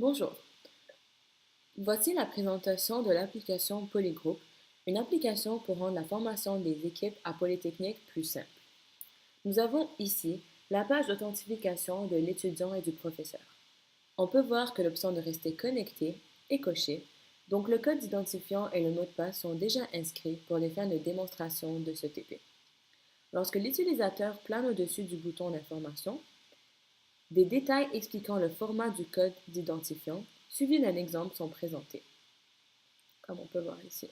Bonjour, voici la présentation de l'application Polygroup, une application pour rendre la formation des équipes à Polytechnique plus simple. Nous avons ici la page d'authentification de l'étudiant et du professeur. On peut voir que l'option de rester connecté est cochée, donc le code d'identifiant et le mot de passe sont déjà inscrits pour les fins de démonstration de ce TP. Lorsque l'utilisateur plane au-dessus du bouton d'information, des détails expliquant le format du code d'identifiant suivis d'un exemple sont présentés, comme on peut voir ici.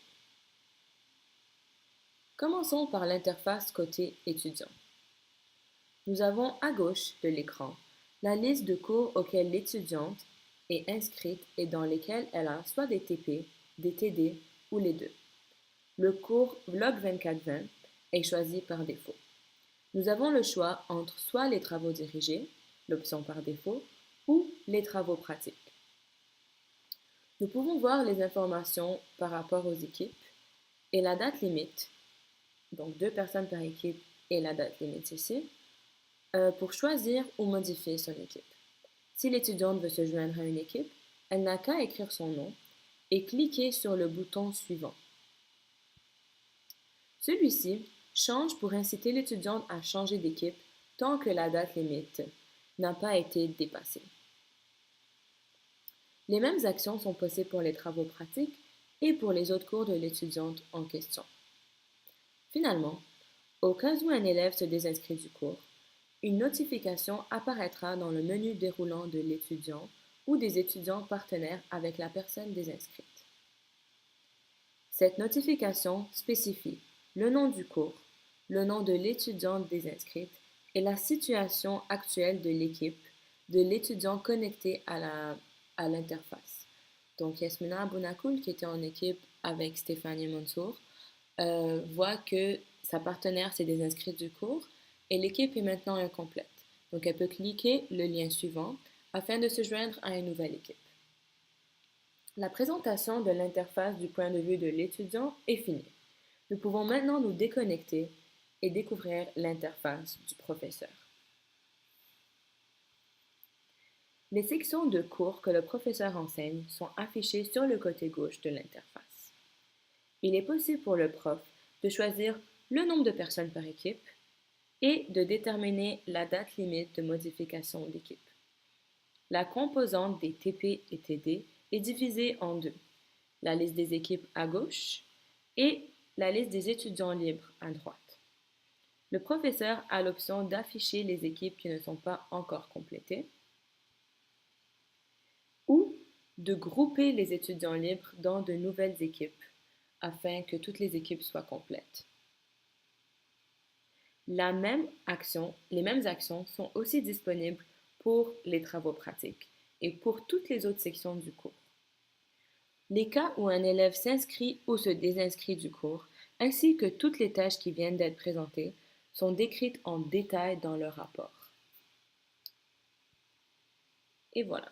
Commençons par l'interface côté étudiant. Nous avons à gauche de l'écran la liste de cours auxquels l'étudiante est inscrite et dans lesquels elle a soit des TP, des TD ou les deux. Le cours Vlog 2420 est choisi par défaut. Nous avons le choix entre soit les travaux dirigés, l'option par défaut, ou les travaux pratiques. Nous pouvons voir les informations par rapport aux équipes et la date limite, donc 2 personnes par équipe et la date limite ici, pour choisir ou modifier son équipe. Si l'étudiante veut se joindre à une équipe, elle n'a qu'à écrire son nom et cliquer sur le bouton suivant. Celui-ci change pour inciter l'étudiante à changer d'équipe tant que la date limite n'a pas été dépassée. Les mêmes actions sont possibles pour les travaux pratiques et pour les autres cours de l'étudiante en question. Finalement, au cas où un élève se désinscrit du cours, une notification apparaîtra dans le menu déroulant de l'étudiant ou des étudiants partenaires avec la personne désinscrite. Cette notification spécifie le nom du cours, le nom de l'étudiante désinscrite et la situation actuelle de l'équipe de l'étudiant connecté à l'interface. Donc Yasmina Abounakoul, qui était en équipe avec Stéphanie Mansour, voit que sa partenaire s'est désinscrite du cours et l'équipe est maintenant incomplète. Donc elle peut cliquer le lien suivant afin de se joindre à une nouvelle équipe. La présentation de l'interface du point de vue de l'étudiant est finie. Nous pouvons maintenant nous déconnecter et découvrir l'interface du professeur. Les sections de cours que le professeur enseigne sont affichées sur le côté gauche de l'interface. Il est possible pour le prof de choisir le nombre de personnes par équipe et de déterminer la date limite de modification d'équipe. La composante des TP et TD est divisée en deux, la liste des équipes à gauche et la liste des étudiants libres à droite. Le professeur a l'option d'afficher les équipes qui ne sont pas encore complétées ou de grouper les étudiants libres dans de nouvelles équipes afin que toutes les équipes soient complètes. Les mêmes actions sont aussi disponibles pour les travaux pratiques et pour toutes les autres sections du cours. Les cas où un élève s'inscrit ou se désinscrit du cours, ainsi que toutes les tâches qui viennent d'être présentées, sont décrites en détail dans le rapport. Et voilà.